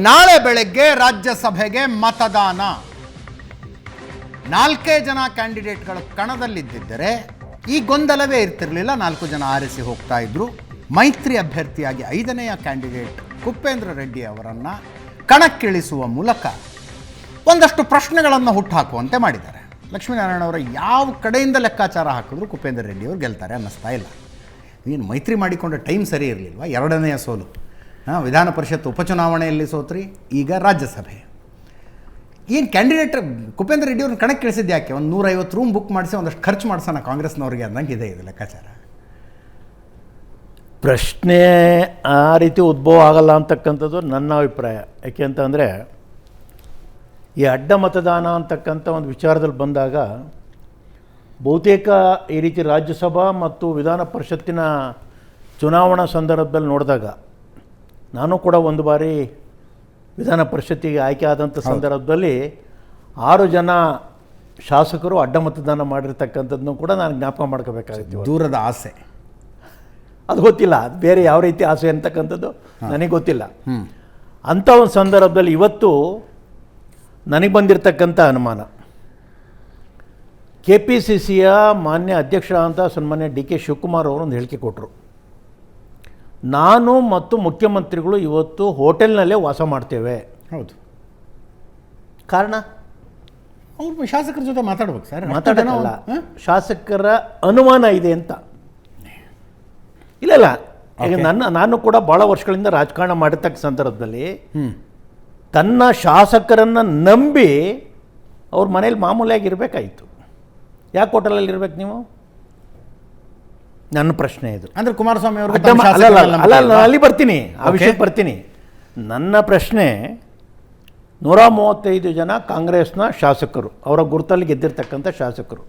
ನಾಳೆ ಬೆಳಗ್ಗೆ ರಾಜ್ಯಸಭೆಗೆ ಮತದಾನ. 4 ಜನ ಕ್ಯಾಂಡಿಡೇಟ್ಗಳು ಕಣದಲ್ಲಿದ್ದರೆ ಈ ಗೊಂದಲವೇ ಇರ್ತಿರಲಿಲ್ಲ. 4 ಜನ ಆರಿಸಿ ಹೋಗ್ತಾ ಇದ್ರು. ಮೈತ್ರಿ ಅಭ್ಯರ್ಥಿಯಾಗಿ 5ನೇ ಕ್ಯಾಂಡಿಡೇಟ್ ಕುಪೇಂದ್ರ ರೆಡ್ಡಿ ಅವರನ್ನು ಕಣಕ್ಕಿಳಿಸುವ ಮೂಲಕ ಒಂದಷ್ಟು ಪ್ರಶ್ನೆಗಳನ್ನು ಹುಟ್ಟುಹಾಕುವಂತೆ ಮಾಡಿದ್ದಾರೆ. ಲಕ್ಷ್ಮೀನಾರಾಯಣ ಅವರ ಯಾವ ಕಡೆಯಿಂದ ಲೆಕ್ಕಾಚಾರ ಹಾಕಿದ್ರು ಕುಪೇಂದ್ರ ರೆಡ್ಡಿ ಅವರು ಗೆಲ್ತಾರೆ ಅನ್ನಿಸ್ತಾ ಇಲ್ಲ. ಏನು ಮೈತ್ರಿ ಮಾಡಿಕೊಂಡ ಟೈಮ್ ಸರಿ ಇರಲಿಲ್ವ? 2ನೇ ಸೋಲು, ವಿಧಾನ ಪರಿಷತ್ ಉಪಚುನಾವಣೆಯಲ್ಲಿ ಸೋತ್ರಿ, ಈಗ ರಾಜ್ಯಸಭೆ. ಏನು ಕ್ಯಾಂಡಿಡೇಟ್ ಕುಪೇಂದ್ರ ರೆಡ್ಡಿ ಅವ್ರನ್ನ ಕಣಕ್ಕೆ ಇಳಿಸಿದ್ದು ಯಾಕೆ? ಒಂದು 150 ರೂಮ್ ಬುಕ್ ಮಾಡಿಸಿ ಒಂದಷ್ಟು ಖರ್ಚು ಮಾಡಿಸೋಣ ಕಾಂಗ್ರೆಸ್ನವ್ರಿಗೆ ಅಂದಂಗೆ ಇದೆ ಇದು ಲೆಕ್ಕಾಚಾರ. ಪ್ರಶ್ನೆ ಆ ರೀತಿ ಉದ್ಭವ ಆಗಲ್ಲ ಅಂತಕ್ಕಂಥದ್ದು ನನ್ನ ಅಭಿಪ್ರಾಯ. ಯಾಕೆ ಅಂತಂದರೆ ಈ ಅಡ್ಡ ಮತದಾನ ಅಂತಕ್ಕಂಥ ಒಂದು ವಿಚಾರದಲ್ಲಿ ಬಂದಾಗ ಬಹುತೇಕ ಈ ರೀತಿ ರಾಜ್ಯಸಭಾ ಮತ್ತು ವಿಧಾನ ಪರಿಷತ್ತಿನ ಚುನಾವಣಾ ಸಂದರ್ಭದಲ್ಲಿ ನೋಡಿದಾಗ, ನಾನು ಕೂಡ ಒಂದು ಬಾರಿ ವಿಧಾನ ಪರಿಷತ್ತಿಗೆ ಆಯ್ಕೆ ಆದಂಥ ಸಂದರ್ಭದಲ್ಲಿ 6 ಜನ ಶಾಸಕರು ಅಡ್ಡ ಮತದಾನ ಮಾಡಿರ್ತಕ್ಕಂಥದ್ದನ್ನು ಕೂಡ ನಾನು ಜ್ಞಾಪಕ ಮಾಡ್ಕೋಬೇಕಾಗಿತ್ತು. ದೂರದ ಆಸೆ ಅದು ಗೊತ್ತಿಲ್ಲ, ಅದು ಬೇರೆ ಯಾವ ರೀತಿ ಆಸೆ ಅಂತಕ್ಕಂಥದ್ದು ನನಗೆ ಗೊತ್ತಿಲ್ಲ. ಅಂಥ ಒಂದು ಸಂದರ್ಭದಲ್ಲಿ ಇವತ್ತು ನನಗೆ ಬಂದಿರತಕ್ಕಂಥ ಅನುಮಾನ, KPCCಯ ಮಾನ್ಯ ಅಧ್ಯಕ್ಷರಾದಂಥ ಸನ್ಮಾನ್ಯ DK ಶಿವಕುಮಾರ್ ಅವರು ಒಂದು ಹೇಳಿಕೆ ಕೊಟ್ಟರು. ನಾನು ಮತ್ತು ಮುಖ್ಯಮಂತ್ರಿಗಳು ಇವತ್ತು ಹೋಟೆಲ್ನಲ್ಲೇ ವಾಸ ಮಾಡ್ತೇವೆ. ಹೌದು, ಕಾರಣ ಅವ್ರು ಶಾಸಕರ ಜೊತೆ ಮಾತಾಡ್ಬೇಕು ಸರ್. ಮಾತಾಡೋಲ್ಲ, ಶಾಸಕರ ಅನುಮಾನ ಇದೆ ಅಂತ. ಇಲ್ಲ ಈಗ ನಾನು ಕೂಡ ಭಾಳ ವರ್ಷಗಳಿಂದ ರಾಜಕಾರಣ ಮಾಡಿರ್ತಕ್ಕ ಸಂದರ್ಭದಲ್ಲಿ ತನ್ನ ಶಾಸಕರನ್ನು ನಂಬಿ ಅವ್ರ ಮನೇಲಿ ಮಾಮೂಲಿಯಾಗಿ ಇರಬೇಕಾಯಿತು. ಯಾಕೆ ಹೋಟೆಲಲ್ಲಿ ಇರ್ಬೇಕು ನೀವು? ನನ್ನ ಪ್ರಶ್ನೆ ಇದು. ಅಂದರೆ ಕುಮಾರಸ್ವಾಮಿ ಅವರು ಅಲ್ಲಿ ಬರ್ತೀನಿ, ಆ ವಿಷಯಕ್ಕೆ ಬರ್ತೀನಿ. ನನ್ನ ಪ್ರಶ್ನೆ, 135 ಜನ ಕಾಂಗ್ರೆಸ್ನ ಶಾಸಕರು, ಅವರ ಗುರುತಲ್ಲಿ ಗೆದ್ದಿರ್ತಕ್ಕಂಥ ಶಾಸಕರು,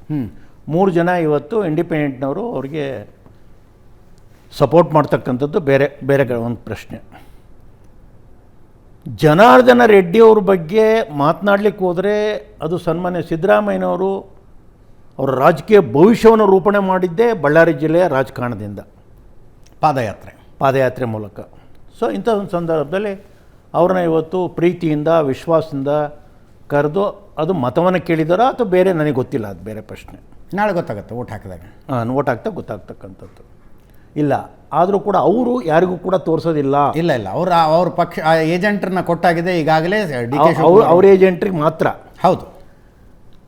3 ಜನ ಇವತ್ತು ಇಂಡಿಪೆಂಡೆಂಟ್ನವರು, ಅವರಿಗೆ ಸಪೋರ್ಟ್ ಮಾಡ್ತಕ್ಕಂಥದ್ದು ಬೇರೆ ಬೇರೆ ಒಂದು ಪ್ರಶ್ನೆ. ಜನಾರ್ದನ ರೆಡ್ಡಿ ಅವ್ರ ಬಗ್ಗೆ ಮಾತನಾಡ್ಲಿಕ್ಕೆ ಹೋದರೆ ಅದು ಸನ್ಮಾನ್ಯ ಸಿದ್ದರಾಮಯ್ಯನವರು ಅವರ ರಾಜಕೀಯ ಭವಿಷ್ಯವನ್ನು ರೂಪಣೆ ಮಾಡಿದ್ದೇ ಬಳ್ಳಾರಿ ಜಿಲ್ಲೆಯ ರಾಜಕಾರಣದಿಂದ, ಪಾದಯಾತ್ರೆ ಮೂಲಕ. ಸೊ ಇಂಥ ಒಂದು ಸಂದರ್ಭದಲ್ಲಿ ಅವ್ರನ್ನ ಇವತ್ತು ಪ್ರೀತಿಯಿಂದ ವಿಶ್ವಾಸದಿಂದ ಕರೆದು ಅದು ಮತವನ್ನು ಕೇಳಿದಾರೋ ಅಥವಾ ಬೇರೆ ನನಗೆ ಗೊತ್ತಿಲ್ಲ, ಅದು ಬೇರೆ ಪ್ರಶ್ನೆ. ನಾಳೆ ಗೊತ್ತಾಗುತ್ತೆ ಓಟ್ ಹಾಕಿದಾಗ. ಓಟ್ ಹಾಕ್ತಾ ಗೊತ್ತಾಗ್ತಕ್ಕಂಥದ್ದು ಇಲ್ಲ. ಆದರೂ ಕೂಡ ಅವರು ಯಾರಿಗೂ ಕೂಡ ತೋರಿಸೋದಿಲ್ಲ. ಇಲ್ಲ ಅವ್ರ ಪಕ್ಷ ಏಜೆಂಟ್ರನ್ನ ಕೊಟ್ಟಾಗಿದೆ ಈಗಾಗಲೇ, ಅವ್ರ ಏಜೆಂಟ್ರಿಗೆ ಮಾತ್ರ. ಹೌದು.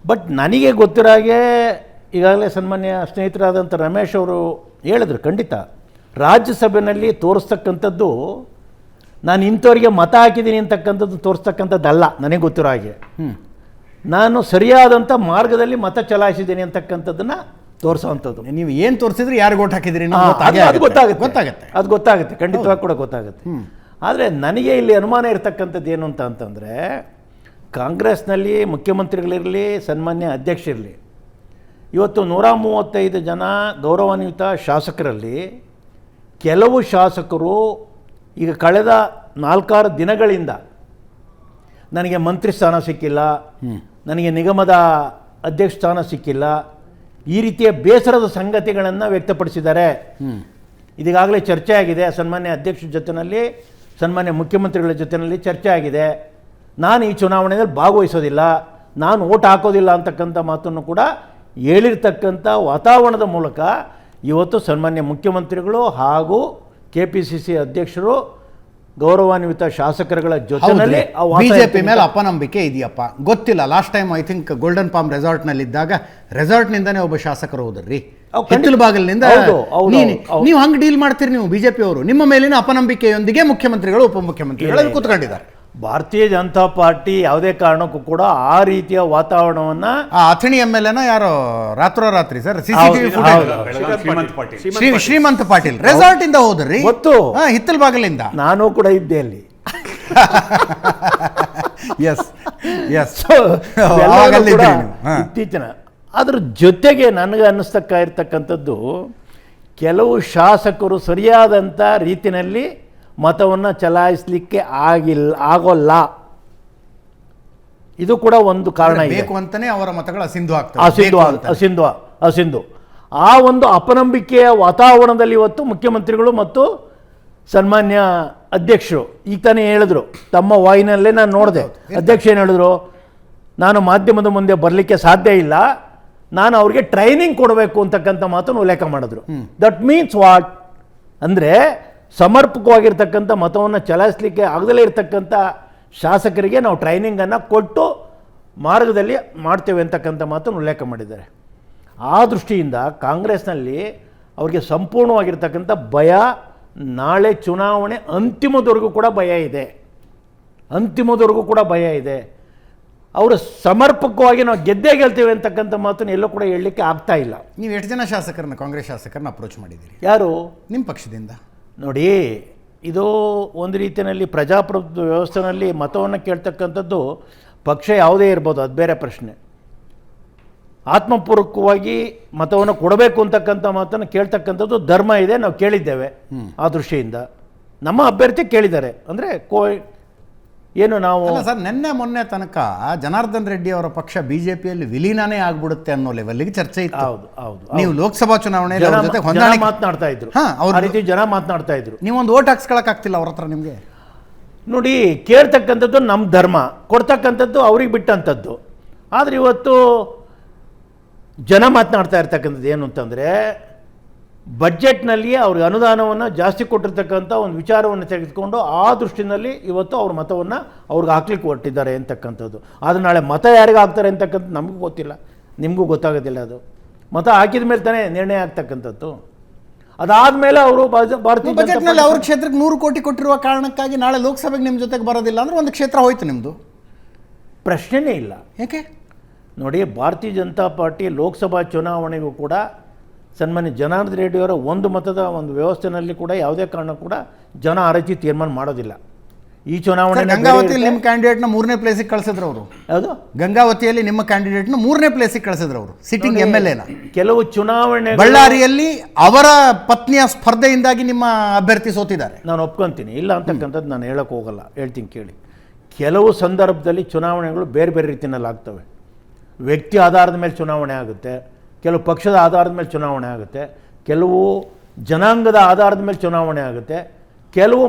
ಬಟ್ ನನಗೆ ಗೊತ್ತಿರೋ ಹಾಗೆ ಈಗಾಗಲೇ ಸನ್ಮಾನ್ಯ ಸ್ನೇಹಿತರಾದಂಥ ರಮೇಶ್ ಅವರು ಹೇಳಿದ್ರು, ಖಂಡಿತ ರಾಜ್ಯಸಭೆಯಲ್ಲಿ ತೋರಿಸ್ತಕ್ಕಂಥದ್ದು ನಾನು ಇಂಥವ್ರಿಗೆ ಮತ ಹಾಕಿದ್ದೀನಿ ಅಂತಕ್ಕಂಥದ್ದು ತೋರಿಸ್ತಕ್ಕಂಥದ್ದಲ್ಲ. ನನಗೆ ಗೊತ್ತಿರೋ ಹಾಗೆ ನಾನು ಸರಿಯಾದಂಥ ಮಾರ್ಗದಲ್ಲಿ ಮತ ಚಲಾಯಿಸಿದ್ದೀನಿ ಅಂತಕ್ಕಂಥದ್ದನ್ನು ತೋರಿಸೋವಂಥದ್ದು. ನೀವು ಏನು ತೋರಿಸಿದ್ರೆ ಯಾರಿಗೆ ಓಟ್ ಹಾಕಿದ್ದೀರಿ ಅದು ಗೊತ್ತಾಗುತ್ತೆ, ಖಂಡಿತವಾಗಿ ಕೂಡ ಗೊತ್ತಾಗುತ್ತೆ. ಆದರೆ ನನಗೆ ಇಲ್ಲಿ ಅನುಮಾನ ಇರತಕ್ಕಂಥದ್ದು ಏನು ಅಂತಂದರೆ, ಕಾಂಗ್ರೆಸ್ನಲ್ಲಿ ಮುಖ್ಯಮಂತ್ರಿಗಳಿರಲಿ, ಸನ್ಮಾನ್ಯ ಅಧ್ಯಕ್ಷರಿರಲಿ, ಇವತ್ತು 135 ಜನ ಗೌರವಾನ್ವಿತ ಶಾಸಕರಲ್ಲಿ ಕೆಲವು ಶಾಸಕರು ಈಗ ಕಳೆದ 4-6 ದಿನಗಳಿಂದ ನನಗೆ ಮಂತ್ರಿ ಸ್ಥಾನ ಸಿಕ್ಕಿಲ್ಲ, ನನಗೆ ನಿಗಮದ ಅಧ್ಯಕ್ಷ ಸ್ಥಾನ ಸಿಕ್ಕಿಲ್ಲ, ಈ ರೀತಿಯ ಬೇಸರದ ಸಂಗತಿಗಳನ್ನು ವ್ಯಕ್ತಪಡಿಸಿದ್ದಾರೆ. ಇದೀಗಾಗಲೇ ಚರ್ಚೆ ಆಗಿದೆ, ಸನ್ಮಾನ್ಯ ಅಧ್ಯಕ್ಷರ ಜೊತೆಯಲ್ಲಿ, ಸನ್ಮಾನ್ಯ ಮುಖ್ಯಮಂತ್ರಿಗಳ ಜೊತೆಯಲ್ಲಿ ಚರ್ಚೆ ಆಗಿದೆ. ನಾನು ಈ ಚುನಾವಣೆಯಲ್ಲಿ ಭಾಗವಹಿಸೋದಿಲ್ಲ, ನಾನು ಓಟ್ ಹಾಕೋದಿಲ್ಲ ಅಂತಕ್ಕಂಥ ಮಾತನ್ನು ಕೂಡ ಹೇಳಿರ್ತಕ್ಕಂಥ ವಾತಾವರಣದ ಮೂಲಕ ಇವತ್ತು ಸನ್ಮಾನ್ಯ ಮುಖ್ಯಮಂತ್ರಿಗಳು ಹಾಗೂ KPCC ಅಧ್ಯಕ್ಷರು ಗೌರವಾನ್ವಿತ ಶಾಸಕರುಗಳ ಜೊತೆಯಲ್ಲಿ ಬಿಜೆಪಿ ಮೇಲೆ ಅಪನಂಬಿಕೆ ಇದೆಯಪ್ಪ ಗೊತ್ತಿಲ್ಲ. Last time I think golden palm ರೆಸಾರ್ಟ್ನಲ್ಲಿದ್ದಾಗ ರೆಸಾರ್ಟ್ನಿಂದನೇ ಒಬ್ಬ ಶಾಸಕರು ಹೋದ್ರಿ, ಬಾಗಿಲಿನಿಂದ. ನೀವು ಹಂಗೆ ಡೀಲ್ ಮಾಡ್ತೀರಿ ನೀವು ಬಿಜೆಪಿ ಅವರು. ನಿಮ್ಮ ಮೇಲಿನ ಅಪನಂಬಿಕೆಯೊಂದಿಗೆ ಮುಖ್ಯಮಂತ್ರಿಗಳು ಉಪಮುಖ್ಯಮಂತ್ರಿಗಳು ಕೂತ್ಕೊಂಡಿದ್ದಾರೆ. ಭಾರತೀಯ ಜನತಾ ಪಾರ್ಟಿ ಯಾವುದೇ ಕಾರಣಕ್ಕೂ ಕೂಡ ಆ ರೀತಿಯ ವಾತಾವರಣವನ್ನು, ಅಥಣಿ MLA ಯಾರೋ ರಾತ್ರೋರಾತ್ರಿ sir CCTV Shrimant Patil resort ಇಂದ ಹೋದ್ರಿ, ಗೊತ್ತು, ಹಿತ್ತಲ್ ಬಾಗಿಲಿಂದ. ನಾನು ಕೂಡ ಇದ್ದೆ ಅಲ್ಲಿ. ಇತ್ತೀಚಿನ ಅದ್ರ ಜೊತೆಗೆ ನನಗೆ ಅನ್ನಿಸ್ತಕ್ಕ ಇರ್ತಕ್ಕಂಥದ್ದು, ಕೆಲವು ಶಾಸಕರು ಸರಿಯಾದಂಥ ರೀತಿಯಲ್ಲಿ ಮತವನ್ನು ಚಲಾಯಿಸಲಿಕ್ಕೆ ಆಗೋಲ್ಲ. ಇದು ಕೂಡ ಒಂದು ಕಾರಣ ಬೇಕು ಅಂತಾನೆ ಅವರ ಮತಗಳು ಅಸಿಂಧು. ಆ ಒಂದು ಅಪನಂಬಿಕೆಯ ವಾತಾವರಣದಲ್ಲಿ ಇವತ್ತು ಮುಖ್ಯಮಂತ್ರಿಗಳು ಮತ್ತು ಸನ್ಮಾನ್ಯ ಅಧ್ಯಕ್ಷರು ಈಗ ತಾನೇ ಹೇಳಿದ್ರು, ತಮ್ಮ ವಾಯಿನಲ್ಲೇ ನಾನು ನೋಡಿದೆ. ಅಧ್ಯಕ್ಷ ಏನು ಹೇಳಿದ್ರು, ನಾನು ಮಾಧ್ಯಮದ ಮುಂದೆ ಬರಲಿಕ್ಕೆ ಸಾಧ್ಯ ಇಲ್ಲ, ನಾನು ಅವ್ರಿಗೆ ಟ್ರೈನಿಂಗ್ ಕೊಡಬೇಕು ಅಂತಕ್ಕಂಥ ಮಾತನ್ನು ಉಲ್ಲೇಖ ಮಾಡಿದ್ರು. ದಟ್ ಮೀನ್ಸ್ ವಾಟ್ ಅಂದರೆ, ಸಮರ್ಪಕವಾಗಿರ್ತಕ್ಕಂಥ ಮತವನ್ನು ಚಲಾಯಿಸಲಿಕ್ಕೆ ಆಗದಲ್ಲೇ ಇರತಕ್ಕಂಥ ಶಾಸಕರಿಗೆ ನಾವು ಟ್ರೈನಿಂಗನ್ನು ಕೊಟ್ಟು ಮಾರ್ಗದಲ್ಲಿ ಮಾಡ್ತೇವೆ ಅಂತಕ್ಕಂಥ ಮಾತನ್ನು ಉಲ್ಲೇಖ ಮಾಡಿದ್ದಾರೆ. ಆ ದೃಷ್ಟಿಯಿಂದ ಕಾಂಗ್ರೆಸ್ನಲ್ಲಿ ಅವರಿಗೆ ಸಂಪೂರ್ಣವಾಗಿರ್ತಕ್ಕಂಥ ಭಯ, ನಾಳೆ ಚುನಾವಣೆ ಅಂತಿಮದವರೆಗೂ ಕೂಡ ಭಯ ಇದೆ, ಅಂತಿಮದವರೆಗೂ ಕೂಡ ಭಯ ಇದೆ. ಅವರು ಸಮರ್ಪಕವಾಗಿ ನಾವು ಗೆದ್ದೇ ಗೆಲ್ತೇವೆ ಅಂತಕ್ಕಂಥ ಮಾತನ್ನು ಎಲ್ಲೂ ಕೂಡ ಹೇಳಲಿಕ್ಕೆ ಆಗ್ತಾ ಇಲ್ಲ. ನೀವು ಎಷ್ಟು ಜನ ಶಾಸಕರನ್ನ, ಕಾಂಗ್ರೆಸ್ ಶಾಸಕರನ್ನ ಅಪ್ರೋಚ್ ಮಾಡಿದ್ದೀರಿ? ಯಾರು? ನಿಮ್ಮ ಪಕ್ಷದಿಂದ. ನೋಡಿ, ಇದು ಒಂದು ರೀತಿಯಲ್ಲಿ ಪ್ರಜಾಪ್ರಭುತ್ವ ವ್ಯವಸ್ಥೆಯಲ್ಲಿ ಮತವನ್ನು ಕೇಳ್ತಕ್ಕಂಥದ್ದು ಪಕ್ಷ ಯಾವುದೇ ಇರ್ಬೋದು, ಅದು ಬೇರೆ ಪ್ರಶ್ನೆ. ಆತ್ಮಪೂರ್ವಕವಾಗಿ ಮತವನ್ನು ಕೊಡಬೇಕು ಅಂತಕ್ಕಂಥ ಮಾತನ್ನು ಕೇಳ್ತಕ್ಕಂಥದ್ದು ಧರ್ಮ ಇದೆ, ನಾವು ಕೇಳಿದ್ದೇವೆ. ಆ ದೃಷ್ಟಿಯಿಂದ ನಮ್ಮ ಅಭ್ಯರ್ಥಿ ಕೇಳಿದ್ದಾರೆ ಅಂದರೆ ಏನು ನಾವು ಸರ್, ಮೊನ್ನೆ ತನಕ ಜನಾರ್ದನ್ ರೆಡ್ಡಿ ಅವರ ಪಕ್ಷ ಬಿಜೆಪಿಯಲ್ಲಿ ವಿಲೀನನೇ ಆಗ್ಬಿಡುತ್ತೆ ಅನ್ನೋ ಲೆವೆಲ್ಗೆ ಚರ್ಚೆ ಇತ್ತು. ಹೌದು ಹೌದು. ನೀವು ಲೋಕಸಭಾ ಚುನಾವಣೆಯಲ್ಲಿ ಅವ್ರ ಜೊತೆ ಮಾತನಾಡ್ತಾ ಇದ್ರು, ಆ ರೀತಿ ಜನ ಮಾತನಾಡ್ತಾ ಇದ್ರು. ನೀವೊಂದು ಓಟ್ ಹಾಕ್ಸ್ಕೊಳಕ್ ಆಗ್ತಿಲ್ಲ ಅವ್ರ ಹತ್ರ ನಿಮಗೆ. ನೋಡಿ, ಕೇಳ್ತಕ್ಕಂಥದ್ದು ನಮ್ಮ ಧರ್ಮ, ಕೊಡ್ತಕ್ಕಂಥದ್ದು ಅವ್ರಿಗೆ ಬಿಟ್ಟಂಥದ್ದು. ಆದರೆ ಇವತ್ತು ಜನ ಮಾತನಾಡ್ತಾ ಇರ್ತಕ್ಕಂಥದ್ದು ಏನು ಅಂತಂದರೆ, ಬಜೆಟ್ನಲ್ಲಿ ಅವ್ರಿಗೆ ಅನುದಾನವನ್ನು ಜಾಸ್ತಿ ಕೊಟ್ಟಿರ್ತಕ್ಕಂಥ ಒಂದು ವಿಚಾರವನ್ನು ತೆಗೆದುಕೊಂಡು ಆ ದೃಷ್ಟಿನಲ್ಲಿ ಇವತ್ತು ಅವ್ರ ಮತವನ್ನು ಅವ್ರಿಗೆ ಹಾಕ್ಲಿಕ್ಕೆ ಹೊರಟಿದ್ದಾರೆ ಅಂತಕ್ಕಂಥದ್ದು. ಆದರೆ ನಾಳೆ ಮತ ಯಾರಿಗೆ ಹಾಕ್ತಾರೆ ಅಂತಕ್ಕಂಥದ್ದು ನಮಗೂ ಗೊತ್ತಿಲ್ಲ, ನಿಮಗೂ ಗೊತ್ತಾಗೋದಿಲ್ಲ. ಅದು ಮತ ಹಾಕಿದ ಮೇಲೆ ತಾನೇ ನಿರ್ಣಯ ಆಗ್ತಕ್ಕಂಥದ್ದು. ಅದಾದಮೇಲೆ ಅವರು ಭಾರತೀಯ ಬಜೆಟ್ನಲ್ಲಿ ಅವ್ರ ಕ್ಷೇತ್ರಕ್ಕೆ 100 ಕೋಟಿ ಕೊಟ್ಟಿರುವ ಕಾರಣಕ್ಕಾಗಿ ನಾಳೆ ಲೋಕಸಭೆಗೆ ನಿಮ್ಮ ಜೊತೆಗೆ ಬರೋದಿಲ್ಲ ಅಂದರೆ ಒಂದು ಕ್ಷೇತ್ರ ಹೋಯ್ತು ನಿಮ್ಮದು, ಪ್ರಶ್ನೆನೇ ಇಲ್ಲ. ಯಾಕೆ ನೋಡಿ, ಭಾರತೀಯ ಜನತಾ ಪಾರ್ಟಿ ಲೋಕಸಭಾ ಚುನಾವಣೆಗೂ ಕೂಡ ಸನ್ಮಾನ್ಯ ಜನಾರ್ದನ್ ರೆಡ್ಡಿಯವರ ಒಂದು ಮತದ ಒಂದು ವ್ಯವಸ್ಥೆಯಲ್ಲಿ ಕೂಡ ಯಾವುದೇ ಕಾರಣ ಕೂಡ ಜನ ಆ ರೀತಿ ತೀರ್ಮಾನ ಮಾಡೋದಿಲ್ಲ. ಈ ಚುನಾವಣೆ ಗಂಗಾವತಿಯಲ್ಲಿ ನಿಮ್ಮ ಕ್ಯಾಂಡಿಡೇಟ್ನ 3ನೇ ಪ್ಲೇಸಿಗೆ ಕಳಿಸಿದ್ರು ಅವರು. ಯಾವುದು? ಗಂಗಾವತಿಯಲ್ಲಿ ನಿಮ್ಮ ಕ್ಯಾಂಡಿಡೇಟ್ನ 3ನೇ ಪ್ಲೇಸಿಗೆ ಕಳಿಸಿದ್ರು ಅವರು, ಸಿಟ್ಟಿಂಗ್ MLA. ಕೆಲವು ಚುನಾವಣೆ ಬಳ್ಳಾರಿಯಲ್ಲಿ ಅವರ ಪತ್ನಿಯ ಸ್ಪರ್ಧೆಯಿಂದಾಗಿ ನಿಮ್ಮ ಅಭ್ಯರ್ಥಿ ಸೋತಿದ್ದಾರೆ. ನಾನು ಒಪ್ಕೊತೀನಿ, ಇಲ್ಲ ಅಂತಕ್ಕಂಥದ್ದು ನಾನು ಹೇಳೋಕ್ಕೆ ಹೋಗಲ್ಲ, ಹೇಳ್ತೀನಿ ಕೇಳಿ. ಕೆಲವು ಸಂದರ್ಭದಲ್ಲಿ ಚುನಾವಣೆಗಳು ಬೇರೆ ಬೇರೆ ರೀತಿಯಲ್ಲಿ ಆಗ್ತವೆ. ವ್ಯಕ್ತಿ ಆಧಾರದ ಮೇಲೆ ಚುನಾವಣೆ ಆಗುತ್ತೆ, ಕೆಲವು ಪಕ್ಷದ ಆಧಾರದ ಮೇಲೆ ಚುನಾವಣೆ ಆಗುತ್ತೆ, ಕೆಲವು ಜನಾಂಗದ ಆಧಾರದ ಮೇಲೆ ಚುನಾವಣೆ ಆಗುತ್ತೆ, ಕೆಲವು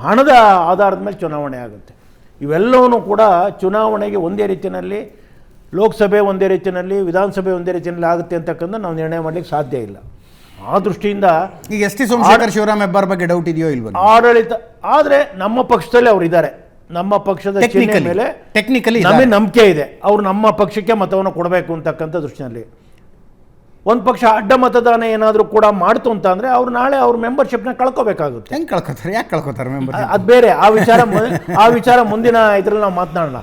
ಹಣದ ಆಧಾರದ ಮೇಲೆ ಚುನಾವಣೆ ಆಗುತ್ತೆ. ಇವೆಲ್ಲವೂ ಕೂಡ ಚುನಾವಣೆಗೆ ಒಂದೇ ರೀತಿಯಲ್ಲಿ, ಲೋಕಸಭೆ ಒಂದೇ ರೀತಿಯಲ್ಲಿ, ವಿಧಾನಸಭೆ ಒಂದೇ ರೀತಿಯಲ್ಲಿ ಆಗುತ್ತೆ ಅಂತಕ್ಕಂಥ ನಾವು ನಿರ್ಣಯ ಮಾಡಲಿಕ್ಕೆ ಸಾಧ್ಯ ಇಲ್ಲ. ಆ ದೃಷ್ಟಿಯಿಂದ ಈಗ ಎಸ್ ಟಿ ಸೋಮಶೇಖರ್ ಶಿವರಾಮ್ ಹೆಬ್ಬಾರ್ ಬಗ್ಗೆ ಡೌಟ್ ಇದೆಯೋ ಇಲ್ವೋ? ಆಡಳಿತ ಆದರೆ ನಮ್ಮ ಪಕ್ಷದಲ್ಲಿ ಅವರು ಇದ್ದಾರೆ, ನಮ್ಮ ಪಕ್ಷದ ಚಿಹ್ನೆ ಮೇಲೆ ಟೆಕ್ನಿಕಲಿ ನಮಗೆ ನಂಬಿಕೆ ಇದೆ, ಅವರು ನಮ್ಮ ಪಕ್ಷಕ್ಕೆ ಮತವನ್ನು ಕೊಡಬೇಕು ಅಂತಕ್ಕಂಥ ದೃಷ್ಟಿಯಲ್ಲಿ. ಒಂದು ಪಕ್ಷ ಅಡ್ಡ ಮತದಾನ ಏನಾದರೂ ಕೂಡ ಮಾಡ್ತು ಅಂತ ಅಂದರೆ ಅವ್ರು ನಾಳೆ ಅವ್ರ ಮೆಂಬರ್ಶಿಪ್ನ ಕಳ್ಕೋಬೇಕಾಗುತ್ತೆ. ಹೆಂಗೆ ಕಳ್ಕೊತಾರೆ? ಯಾಕೆ ಕಳ್ಕೊತಾರೆ ಮೆಂಬರ್ಶಿಪ್? ಅದು ಬೇರೆ, ಆ ವಿಚಾರ ಮುಂದಿನ ಇದರಲ್ಲಿ ನಾವು ಮಾತನಾಡೋಣ.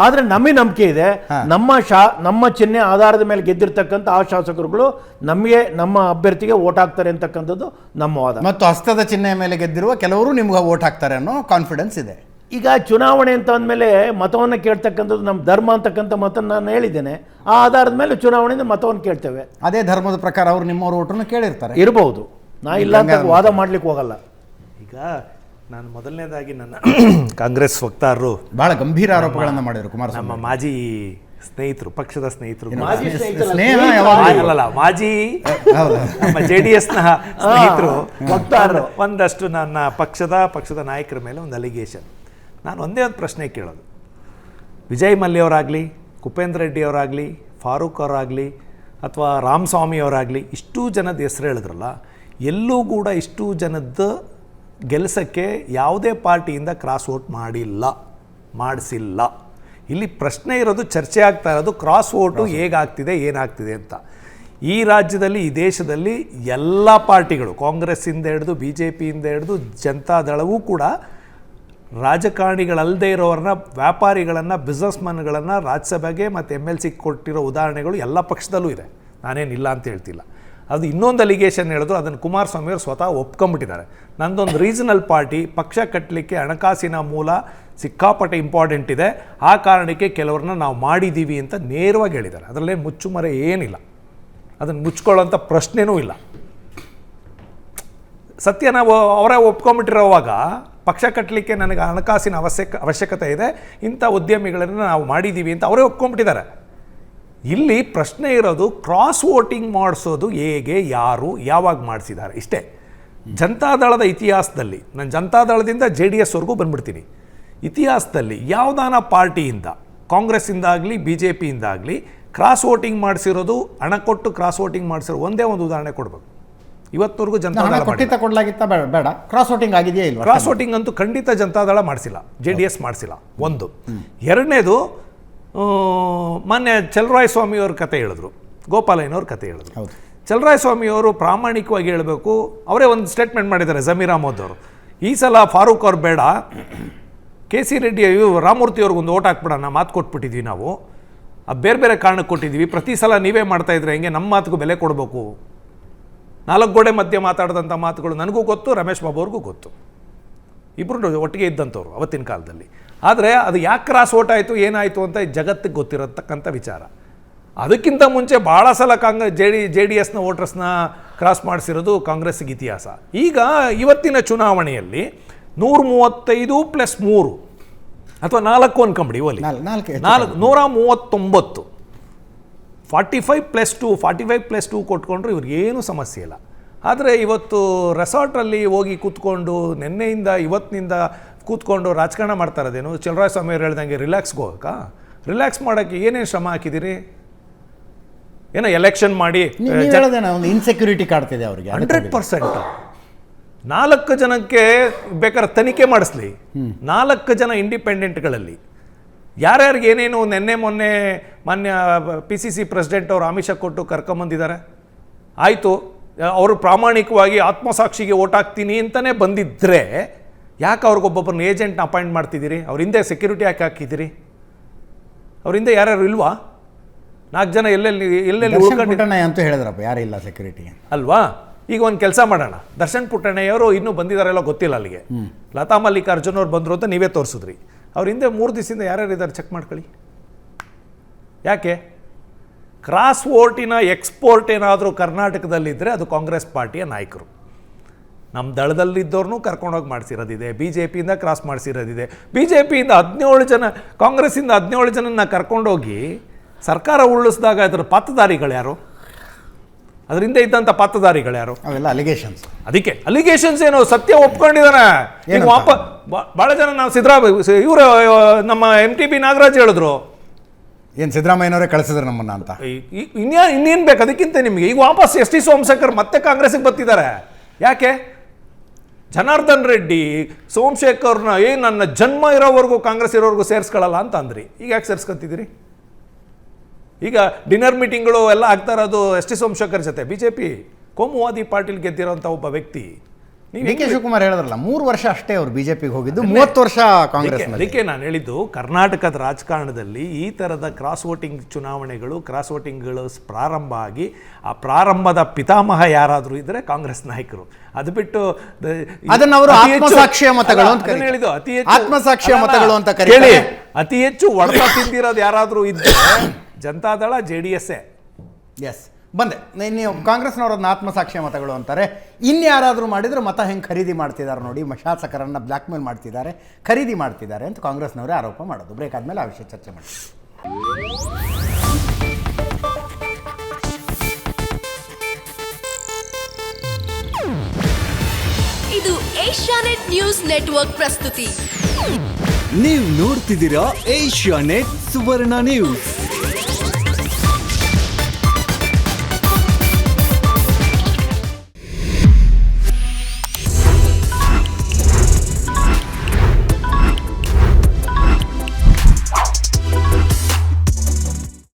ಆದರೆ ನಮಗೆ ನಂಬಿಕೆ ಇದೆ, ನಮ್ಮ ಚಿಹ್ನೆ ಆಧಾರದ ಮೇಲೆ ಗೆದ್ದಿರ್ತಕ್ಕಂಥ ಆ ಶಾಸಕರುಗಳು ನಮಗೆ, ನಮ್ಮ ಅಭ್ಯರ್ಥಿಗೆ ಓಟ್ ಹಾಕ್ತಾರೆ ಅಂತಕ್ಕಂಥದ್ದು ನಮ್ಮ ವಾದ. ಮತ್ತು ಹಸ್ತದ ಚಿಹ್ನೆಯ ಮೇಲೆ ಗೆದ್ದಿರುವ ಕೆಲವರು ನಿಮ್ಗೆ ಓಟ್ ಹಾಕ್ತಾರೆ ಅನ್ನೋ ಕಾನ್ಫಿಡೆನ್ಸ್ ಇದೆ. ಈಗ ಚುನಾವಣೆ ಅಂತ ಅಂದಮೇಲೆ ಮತವನ್ನು ಕೇಳ್ತಕ್ಕಂಥದ್ದು ನಮ್ಮ ಧರ್ಮ ಅಂತಕ್ಕಂಥ ಮಾತನ್ನು ನಾನು ಹೇಳಿದ್ದೇನೆ. ಆ ಆಧಾರದ ಮೇಲೆ ಚುನಾವಣೆಯಿಂದ ಮತವನ್ನು ಕೇಳ್ತೇವೆ. ಅದೇ ಧರ್ಮದ ಪ್ರಕಾರ ಅವರು ನಿಮ್ಮವ್ರ ಓಟನ್ನು ಕೇಳಿರ್ತಾರೆ, ಇರಬಹುದು. ನಾ ಇಲ್ಲ ಅಂತ ವಾದ ಮಾಡ್ಲಿಕ್ಕೆ ಹೋಗಲ್ಲ. ಈಗ ನಾನು ಮೊದಲನೇದಾಗಿ ನನ್ನ ಕಾಂಗ್ರೆಸ್ ವಕ್ತಾರರು ಬಹಳ ಗಂಭೀರ ಆರೋಪಗಳನ್ನು ಮಾಡಿದರು ಕುಮಾರಸ್ವಾಮಿ. ನಮ್ಮ ಮಾಜಿ ಸ್ನೇಹಿತರು, ಪಕ್ಷದ ಸ್ನೇಹಿತರು, ಮಾಜಿ ನಮ್ಮ JDSನ ಸ್ನೇಹಿತರು ವಕ್ತಾರರು ಒಂದಷ್ಟು ನನ್ನ ಪಕ್ಷದ ನಾಯಕರ ಮೇಲೆ ಒಂದು ಅಲಿಗೇಷನ್. ನಾನು ಒಂದೇ ಒಂದು ಪ್ರಶ್ನೆ ಕೇಳೋದು, ವಿಜಯ್ ಮಲ್ಯವರಾಗಲಿ, ಕುಪೇಂದ್ರ ರೆಡ್ಡಿ ಅವರಾಗಲಿ, ಫಾರೂಕ್ ಅವರಾಗಲಿ, ಅಥವಾ ರಾಮಸ್ವಾಮಿ ಅವರಾಗಲಿ, ಇಷ್ಟೂ ಜನದ ಹೆಸರು ಹೇಳಿದ್ರಲ್ಲ, ಎಲ್ಲೂ ಕೂಡ ಇಷ್ಟೂ ಜನದ ಗೆಲ್ಸಕ್ಕೆ ಯಾವುದೇ ಪಾರ್ಟಿಯಿಂದ ಕ್ರಾಸ್ ವೋಟ್ ಮಾಡಿಸಿಲ್ಲ. ಇಲ್ಲಿ ಪ್ರಶ್ನೆ ಇರೋದು, ಚರ್ಚೆ ಆಗ್ತಾ ಇರೋದು ಕ್ರಾಸ್ ವೋಟು ಹೇಗಾಗ್ತಿದೆ, ಏನಾಗ್ತಿದೆ ಅಂತ. ಈ ರಾಜ್ಯದಲ್ಲಿ, ಈ ದೇಶದಲ್ಲಿ ಎಲ್ಲ ಪಾರ್ಟಿಗಳು, ಕಾಂಗ್ರೆಸ್ಸಿಂದ ಹಿಡಿದು BJPಯಿಂದ ಹಿಡಿದು ಜನತಾದಳವೂ ಕೂಡ ರಾಜಕಾರಣಿಗಳಲ್ಲದೆ ಇರೋರನ್ನ, ವ್ಯಾಪಾರಿಗಳನ್ನು, ಬಿಸ್ನೆಸ್ಮನ್ಗಳನ್ನು ರಾಜ್ಯಸಭೆಗೆ ಮತ್ತು MLCಗೆ ಕೊಟ್ಟಿರೋ ಉದಾಹರಣೆಗಳು ಎಲ್ಲ ಪಕ್ಷದಲ್ಲೂ ಇದೆ, ನಾನೇನಿಲ್ಲ ಅಂತ ಹೇಳ್ತಿಲ್ಲ. ಅದು ಇನ್ನೊಂದು ಅಲಿಗೇಷನ್ ಹೇಳಿದ್ರು, ಅದನ್ನು ಕುಮಾರಸ್ವಾಮಿಯವರು ಸ್ವತಃ ಒಪ್ಕೊಂಬಿಟ್ಟಿದ್ದಾರೆ. ನಂದೊಂದು ರೀಜನಲ್ ಪಾರ್ಟಿ, ಪಕ್ಷ ಕಟ್ಟಲಿಕ್ಕೆ ಹಣಕಾಸಿನ ಮೂಲ ಸಿಕ್ಕಾಪಟ್ಟೆ ಇಂಪಾರ್ಟೆಂಟ್ ಇದೆ, ಆ ಕಾರಣಕ್ಕೆ ಕೆಲವ್ರನ್ನ ನಾವು ಮಾಡಿದ್ದೀವಿ ಅಂತ ನೇರವಾಗಿ ಹೇಳಿದ್ದಾರೆ. ಅದರಲ್ಲೇ ಮುಚ್ಚುಮರೆ ಏನಿಲ್ಲ, ಅದನ್ನು ಮುಚ್ಕೊಳ್ಳೋಂಥ ಪ್ರಶ್ನೆನೂ ಇಲ್ಲ. ಸತ್ಯ ನಾವು ಅವರೇ ಒಪ್ಕೊಂಬಿಟ್ಟಿರೋವಾಗ ಪಕ್ಷ ಕಟ್ಟಲಿಕ್ಕೆ ನನಗೆ ಹಣಕಾಸಿನ ಅವಶ್ಯಕತೆ ಇದೆ, ಇಂಥ ಉದ್ಯಮಿಗಳನ್ನು ನಾವು ಮಾಡಿದ್ದೀವಿ ಅಂತ ಅವರೇ ಒಪ್ಕೊಂಬಿಟ್ಟಿದ್ದಾರೆ. ಇಲ್ಲಿ ಪ್ರಶ್ನೆ ಇರೋದು ಕ್ರಾಸ್ ವೋಟಿಂಗ್ ಮಾಡಿಸೋದು ಹೇಗೆ, ಯಾರು, ಯಾವಾಗ ಮಾಡಿಸಿದ್ದಾರೆ, ಇಷ್ಟೇ. ಜನತಾದಳದ ಇತಿಹಾಸದಲ್ಲಿ, ನಾನು ಜನತಾದಳದಿಂದ JDS ವರೆಗೂ ಬಂದ್ಬಿಡ್ತೀನಿ, ಇತಿಹಾಸದಲ್ಲಿ ಯಾವುದಾನ ಪಾರ್ಟಿಯಿಂದ, ಕಾಂಗ್ರೆಸ್ಸಿಂದಾಗಲಿ BJPಯಿಂದಾಗಲಿ ಕ್ರಾಸ್ ವೋಟಿಂಗ್ ಮಾಡಿಸಿರೋದು, ಹಣ ಕೊಟ್ಟು ಕ್ರಾಸ್ ವೋಟಿಂಗ್ ಮಾಡಿಸಿರೋ ಒಂದೇ ಒಂದು ಉದಾಹರಣೆ ಕೊಡಬೇಕು. ಇವತ್ತವರೆಗೂ ಜನತಾದಳ ಕೊಡ್ಲಾಗಿತ್ತ ಬೇಡ, ಕ್ರಾಸ್ ವೋಟಿಂಗ್ ಆಗಿದೆಯಾ ಇಲ್ವಾ? ಕ್ರಾಸ್ ವೋಟಿಂಗ್ ಅಂತೂ ಖಂಡಿತ ಜನತಾದಳ ಮಾಡಿಸಿಲ್ಲ, JDS ಮಾಡಿಸಿಲ್ಲ. ಒಂದು. ಎರಡನೇದು, ಮಾನ್ಯ ಚಲರಾಯ ಸ್ವಾಮಿಯವ್ರ ಕತೆ ಹೇಳಿದ್ರು, ಗೋಪಾಲಯ್ಯನವ್ರ ಕತೆ ಹೇಳಿದ್ರು. ಚಲರಾಯ ಸ್ವಾಮಿಯವರು ಪ್ರಾಮಾಣಿಕವಾಗಿ ಹೇಳಬೇಕು, ಅವರೇ ಒಂದು ಸ್ಟೇಟ್ಮೆಂಟ್ ಮಾಡಿದ್ದಾರೆ, ಜಮೀರ್ ಅಹಮದ್ ಅವರು, ಈ ಸಲ ಫಾರೂಕ್ ಅವ್ರು ಬೇಡ, KC ರೆಡ್ಡಿ ರಾಮಮೂರ್ತಿ ಅವ್ರಿಗೆ ಒಂದು ಓಟ್ ಹಾಕ್ಬಿಡೋಣ, ಮಾತು ಕೊಟ್ಬಿಟ್ಟಿದ್ವಿ ನಾವು, ಬೇರೆ ಬೇರೆ ಕಾರಣಕ್ಕೆ ಕೊಟ್ಟಿದ್ವಿ, ಪ್ರತಿ ಸಲ ನೀವೇ ಮಾಡ್ತಾಯಿದ್ರೆ ಹೆಂಗೆ, ನಮ್ಮ ಮಾತಿಗೂ ಬೆಲೆ ಕೊಡಬೇಕು. 4 ಗೋಡೆ ಮಧ್ಯೆ ಮಾತಾಡಿದಂಥ ಮಾತುಗಳು ನನಗೂ ಗೊತ್ತು, ರಮೇಶ್ ಬಾಬು ಅವ್ರಿಗೂ ಗೊತ್ತು, ಇಬ್ಬರು ಒಟ್ಟಿಗೆ ಇದ್ದಂಥವ್ರು ಅವತ್ತಿನ ಕಾಲದಲ್ಲಿ. ಆದರೆ ಅದು ಯಾಕೆ ಕ್ರಾಸ್ ಓಟ್ ಆಯಿತು, ಏನಾಯಿತು ಅಂತ ಜಗತ್ತಿಗೆ ಗೊತ್ತಿರತಕ್ಕಂಥ ವಿಚಾರ. ಅದಕ್ಕಿಂತ ಮುಂಚೆ ಭಾಳ ಸಲ JDSನ ವೋಟರ್ಸ್ನ ಕ್ರಾಸ್ ಮಾಡಿಸಿರೋದು ಕಾಂಗ್ರೆಸ್ಸಿಗೆ ಇತಿಹಾಸ. ಈಗ ಇವತ್ತಿನ ಚುನಾವಣೆಯಲ್ಲಿ 135+3 ಅಥವಾ 4 ಅನ್ಕೊಂಬಿಡಿ, ಓಲಿ 139, 45+2 ಕೊಟ್ಕೊಂಡ್ರು ಇವ್ರಿಗೇನು ಸಮಸ್ಯೆ ಇಲ್ಲ. ಆದರೆ ಇವತ್ತು ರೆಸಾರ್ಟಲ್ಲಿ ಹೋಗಿ ಕೂತ್ಕೊಂಡು ನಿನ್ನೆಯಿಂದ ಇವತ್ತಿನಿಂದ ಕೂತ್ಕೊಂಡು ರಾಜಕಾರಣ ಮಾಡ್ತಾ ಇರೋದೇನು? ಚಲರಾಯ ಸ್ವಾಮಿ ಅವ್ರು ಹೇಳ್ದಂಗೆ ರಿಲ್ಯಾಕ್ಸ್ಗೆ ಹೋಗಕ್ಕ, ರಿಲ್ಯಾಕ್ಸ್ ಮಾಡೋಕ್ಕೆ ಏನೇನು ಶ್ರಮ ಹಾಕಿದ್ದೀರಿ? ಏನೋ ಎಲೆಕ್ಷನ್ ಮಾಡಿ ಒಂದು ಇನ್ಸೆಕ್ಯೂರಿಟಿ ಕಾಡ್ತಿದೆ ಅವ್ರಿಗೆ 100%. 4 ಜನಕ್ಕೆ ಬೇಕಾದ್ರೆ ತನಿಖೆ ಮಾಡಿಸ್ಲಿ, 4 ಜನ ಇಂಡಿಪೆಂಡೆಂಟ್ಗಳಲ್ಲಿ ಯಾರ್ಯಾರಿಗೆ ಏನೇನು ನೆನ್ನೆ ಮೊನ್ನೆ ಮಾನ್ಯ PCC ಪ್ರೆಸಿಡೆಂಟ್ ಅವರು ಆಮಿಷ ಕೊಟ್ಟು ಕರ್ಕೊಂಬಂದಿದ್ದಾರೆ. ಆಯಿತು, ಅವರು ಪ್ರಾಮಾಣಿಕವಾಗಿ ಆತ್ಮಸಾಕ್ಷಿಗೆ ಓಟ್ ಹಾಕ್ತೀನಿ ಅಂತಲೇ ಬಂದಿದ್ದರೆ ಯಾಕೆ ಅವ್ರಿಗೊಬ್ಬೊಬ್ಬರನ್ನ ಏಜೆಂಟ್ನ ಅಪಾಯಿಂಟ್ ಮಾಡ್ತಿದ್ದೀರಿ? ಅವ್ರ ಹಿಂದೆ ಸೆಕ್ಯೂರಿಟಿ ಯಾಕೆ ಹಾಕಿದ್ದೀರಿ? ಅವ್ರ ಹಿಂದೆ ಯಾರ್ಯಾರು ಇಲ್ವಾ? 4 ಜನ ಎಲ್ಲೆಲ್ಲಿ ಅಂತ ಹೇಳಿದ್ರಪ್ಪ, ಯಾರಿಲ್ಲ ಸೆಕ್ಯೂರಿಟಿ ಅಲ್ವಾ? ಈಗ ಒಂದು ಕೆಲಸ ಮಾಡೋಣ, ದರ್ಶನ್ ಪುಟ್ಟಣ್ಣಯ್ಯವರು ಇನ್ನೂ ಬಂದಿದ್ದಾರೆಲ್ಲ ಗೊತ್ತಿಲ್ಲ ಅಲ್ಲಿಗೆ, ಲತಾ ಮಲ್ಲಿಕಾರ್ಜುನ್ ಅವ್ರು ಬಂದರು ಅಂತ ನೀವೇ ತೋರಿಸಿದ್ರಿ. ಅವ್ರ ಹಿಂದೆ 3 ದಿವಸದಿಂದ ಯಾರ್ಯಾರು ಇದ್ದಾರೆ ಚೆಕ್ ಮಾಡ್ಕೊಳ್ಳಿ. ಯಾಕೆ? ಕ್ರಾಸ್ ವೋಟಿನ ಎಕ್ಸ್ಪೋರ್ಟ್ ಏನಾದರೂ ಕರ್ನಾಟಕದಲ್ಲಿದ್ದರೆ ಅದು ಕಾಂಗ್ರೆಸ್ ಪಾರ್ಟಿಯ ನಾಯಕರು. ನಮ್ಮ ದಳದಲ್ಲಿದ್ದವ್ರನ್ನೂ ಕರ್ಕೊಂಡೋಗಿ ಮಾಡಿಸಿರೋದಿದೆ, BJPಯಿಂದ ಕ್ರಾಸ್ ಮಾಡಿಸಿರೋದಿದೆ. BJPಯಿಂದ 17 ಜನ, ಕಾಂಗ್ರೆಸ್ಸಿಂದ 17 ಜನನ್ನ ಕರ್ಕೊಂಡೋಗಿ ಸರ್ಕಾರ ಉರುಳಿಸಿದಾಗ ಅದರ ಪಾತ್ರಧಾರಿಗಳು ಯಾರು? ಅದರಿಂದ ಇದ್ದಂಥ ಪಾತ್ರಧಾರಿಗಳು ಯಾರು? ಅವೆಲ್ಲ ಅಲಿಗೇಷನ್ಸ್. ಅದಕ್ಕೆ ಅಲಿಗೇಷನ್ಸ್ ಏನು, ಸತ್ಯ ಒಪ್ಕೊಂಡಿದ್ದಾನೆ. ಈಗ ಭಾಳ ಜನ ನಾವು ಇವರು ನಮ್ಮ MTB ನಾಗರಾಜ್ ಹೇಳಿದ್ರು, ಏನು ಸಿದ್ದರಾಮಯ್ಯನವರೇ ಕಳಿಸಿದ್ರು ನಮ್ಮನ್ನ ಅಂತ. ಇನ್ನೇನು ಬೇಕು ಅದಕ್ಕಿಂತ ನಿಮಗೆ? ಈಗ ವಾಪಸ್ ST ಸೋಮಶೇಖರ್ ಮತ್ತೆ ಕಾಂಗ್ರೆಸ್ಗೆ ಬರ್ತಿದ್ದಾರೆ. ಯಾಕೆ? ಜನಾರ್ದನ್ ರೆಡ್ಡಿ ಸೋಮಶೇಖರ್ನ ನನ್ನ ಜನ್ಮ ಇರೋವರೆಗೂ ಕಾಂಗ್ರೆಸ್ ಇರೋವರೆಗೂ ಸೇರಿಸ್ಕೊಳ್ಳಲ್ಲ ಅಂತ ಅಂದ್ರಿ, ಈಗ ಯಾಕೆ ಸೇರಿಸ್ಕೊತಿದ್ದೀರಿ? ಈಗ ಡಿನ್ನರ್ ಮೀಟಿಂಗ್ಗಳು ಎಲ್ಲ ಆಗ್ತಾ ಇರೋದು ST ಸೋಮಶೇಖರ್ ಜೊತೆ. BJP ಕೋಮುವಾದಿ ಪಾರ್ಟಿಲಿ ಗೆದ್ದಿರೋಂಥ ಒಬ್ಬ ವ್ಯಕ್ತಿ. DK ಶಿವಕುಮಾರ್ ಹೇಳಿದ್ರಲ್ಲ, 3 ವರ್ಷ ಅಷ್ಟೇ ಅವ್ರು BJPಗೆ ಹೋಗಿದ್ದು, 30 ವರ್ಷ ಕಾಂಗ್ರೆಸ್. ಅದಕ್ಕೆ ನಾನು ಹೇಳಿದ್ದು, ಕರ್ನಾಟಕದ ರಾಜಕಾರಣದಲ್ಲಿ ಈ ಥರದ ಕ್ರಾಸ್ ವೋಟಿಂಗ್ ಚುನಾವಣೆಗಳು, ಕ್ರಾಸ್ ವೋಟಿಂಗ್ಗಳು ಪ್ರಾರಂಭ ಆಗಿ ಆ ಪ್ರಾರಂಭದ ಪಿತಾಮಹ ಯಾರಾದರೂ ಇದ್ದರೆ ಕಾಂಗ್ರೆಸ್ ನಾಯಕರು. ಅದು ಬಿಟ್ಟು ಅದನ್ನ ಅವರು ಆತ್ಮಸಾಕ್ಷಿಯ ಮತಗಳು ಅಂತ ಹೇಳಿದ್ದು, ಅತಿ ಹೆಚ್ಚು ಆತ್ಮಸಾಕ್ಷಿಯ ಮತಗಳು ಅಂತ ಕರೀತಾರೆ. ಅತಿ ಹೆಚ್ಚು ಒಡೆತ ತಿಂದಿರೋದು ಯಾರಾದರೂ ಇದ್ದರೆ ಜನತಾದಳ, JDS. ಎಸ್, ಬಂದೆ. ನೀವು ಕಾಂಗ್ರೆಸ್ನವ್ರನ್ನ ಆತ್ಮಸಾಕ್ಷ್ಯ ಮತಗಳು ಅಂತಾರೆ. ಇನ್ಯಾರಾದರೂ ಮಾಡಿದರೆ ಮತ ಹೆಂಗೆ ಖರೀದಿ ಮಾಡ್ತಿದ್ದಾರೆ ನೋಡಿ, ಶಾಸಕರನ್ನು ಬ್ಲ್ಯಾಕ್ ಮೇಲ್ ಮಾಡ್ತಿದ್ದಾರೆ, ಖರೀದಿ ಮಾಡ್ತಿದ್ದಾರೆ ಅಂತ ಕಾಂಗ್ರೆಸ್ನವರೇ ಆರೋಪ ಮಾಡೋದು. ಬ್ರೇಕ್ ಆದಮೇಲೆ ಆ ವಿಷಯ ಚರ್ಚೆ ಮಾಡಿ. ಇದು ಏಷ್ಯಾನೆಟ್ ನ್ಯೂಸ್ ನೆಟ್ವರ್ಕ್ ಪ್ರಸ್ತುತಿ. ನೀವು ನೋಡ್ತಿದ್ದೀರಾ ಏಷ್ಯಾನೆಟ್ ಸುವರ್ಣ ನ್ಯೂಸ್.